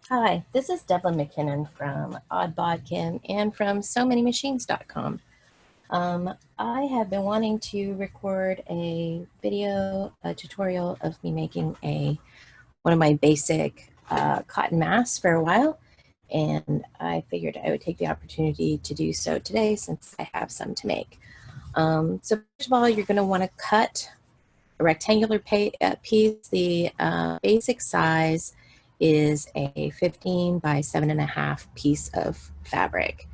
Hi, this is Devlin McKinnon from OddBodkin and from SoManyMachines.com. I have been wanting to record a video, a tutorial of me making one of my basic cotton masks for a while, and I figured I would take the opportunity to do so today since I have some to make. So first of all, you're going to want to cut a rectangular piece. The basic size is a 15 by 7.5 piece of fabric.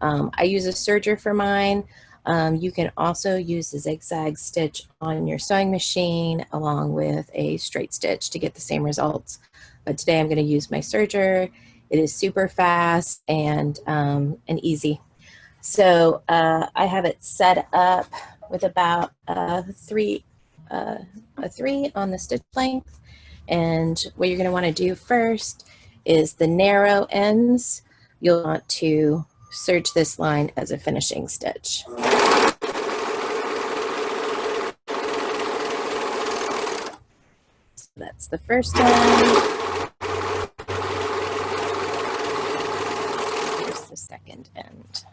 I use a serger for mine. You can also use a zigzag stitch on your sewing machine along with a straight stitch to get the same results. But today I'm going to use my serger. It is super fast and easy. So I have it set up with about a 3 on the stitch length. And what you're going to want to do first is the narrow ends. You'll want to serge this line as a finishing stitch. So that's the first one. Here's the second end.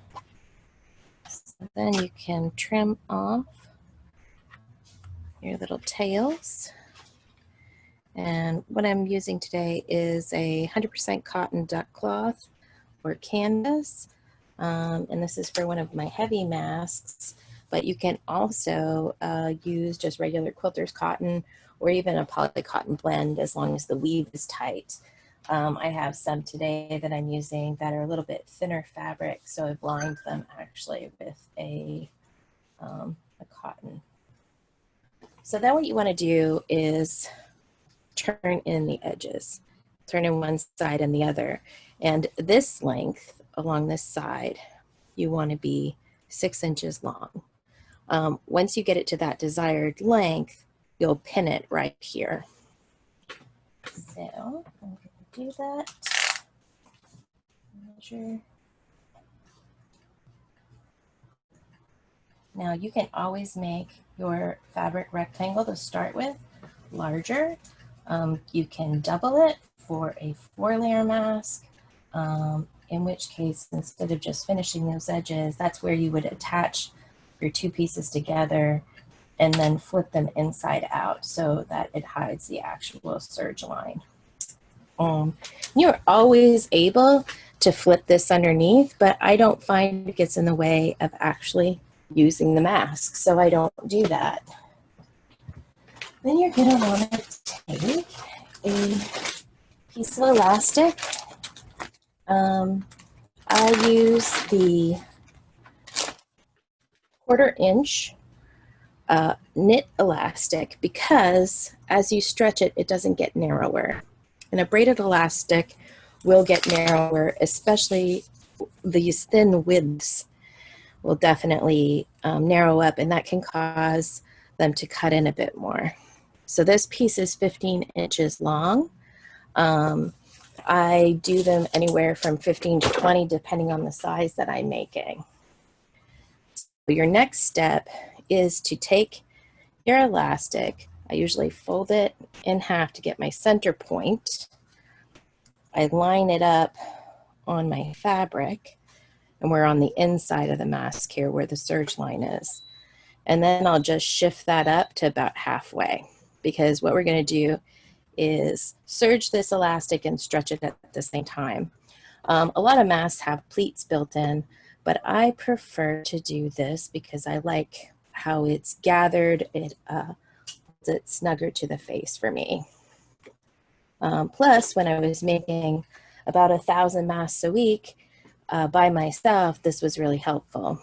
So then you can trim off your little tails. And what I'm using today is a 100% cotton duck cloth or canvas. And this is for one of my heavy masks, but you can also use just regular quilter's cotton or even a poly cotton blend as long as the weave is tight. I have some today that I'm using that are a little bit thinner fabric, so I've lined them actually with a cotton. So then what you want to do is turn in the edges, turn in one side and the other. And this length along this side, you want to be 6 inches long. Once you get it to that desired length, you'll pin it right here. So I'm going to do that. Measure. Now you can always make your fabric rectangle to start with larger. You can double it for a 4-layer mask, in which case, instead of just finishing those edges, that's where you would attach your 2 pieces together and then flip them inside out so that it hides the actual serge line. You're always able to flip this underneath, but I don't find it gets in the way of actually using the mask, so I don't do that. Then you're going to want to take a piece of elastic. I use the 1/4 inch knit elastic because as you stretch it, it doesn't get narrower. And a braided elastic will get narrower, especially these thin widths will definitely narrow up, and that can cause them to cut in a bit more. So this piece is 15 inches long. I do them anywhere from 15 to 20, depending on the size that I'm making. So your next step is to take your elastic. I usually fold it in half to get my center point. I line it up on my fabric, and we're on the inside of the mask here where the serge line is. And then I'll just shift that up to about halfway, because what we're going to do is serge this elastic and stretch it at the same time. A lot of masks have pleats built in, but I prefer to do this because I like how it's gathered. It's snugger to the face for me. Plus, when I was making about 1,000 masks a week by myself, this was really helpful.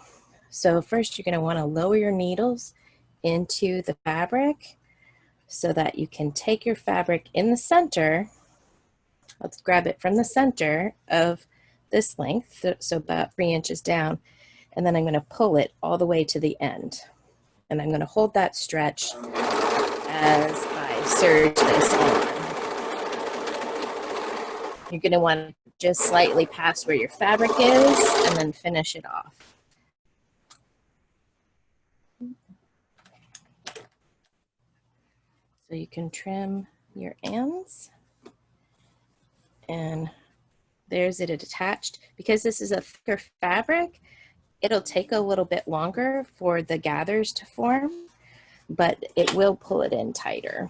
So first, you're going to want to lower your needles into the fabric so that you can take your fabric in the center. Let's grab it from the center of this length, so about 3 inches down, and then I'm going to pull it all the way to the end. And I'm going to hold that stretch as I serge this on. You're going to want to just slightly pass where your fabric is and then finish it off. So you can trim your ends. And there's it attached. Because this is a thicker fabric, it'll take a little bit longer for the gathers to form, but it will pull it in tighter.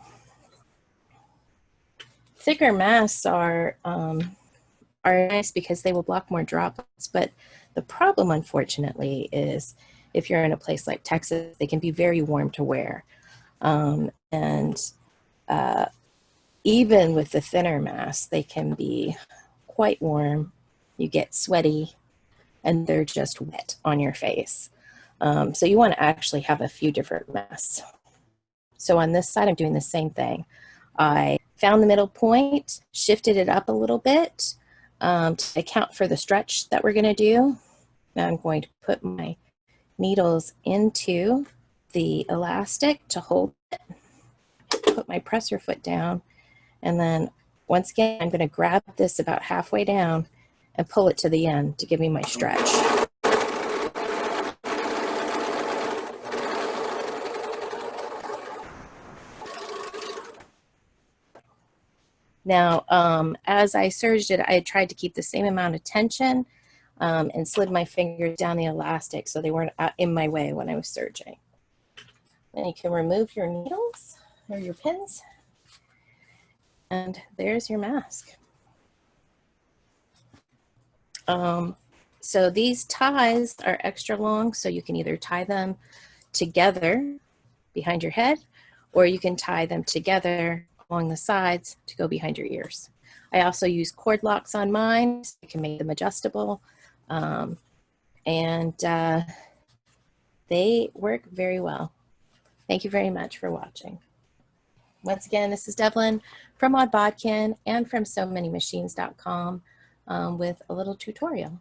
Thicker masks are nice because they will block more droplets, but the problem, unfortunately, is if you're in a place like Texas, they can be very warm to wear. And even with the thinner masks, they can be quite warm. You get sweaty, and they're just wet on your face. So you want to actually have a few different masks. So on this side, I'm doing the same thing. I found the middle point, shifted it up a little bit to account for the stretch that we're going to do. Now I'm going to put my needles into the elastic to hold it, put my presser foot down, and then once again, I'm going to grab this about halfway down and pull it to the end to give me my stretch. Now, as I serged it, I tried to keep the same amount of tension and slid my fingers down the elastic so they weren't in my way when I was serging. Then you can remove your needles or your pins, and there's your mask. So these ties are extra long, so you can either tie them together behind your head, or you can tie them together along the sides to go behind your ears. I also use cord locks on mine, so you can make them adjustable. And they work very well. Thank you very much for watching. Once again, this is Devlin from Odd Bodkin and from SoManyMachines.com with a little tutorial.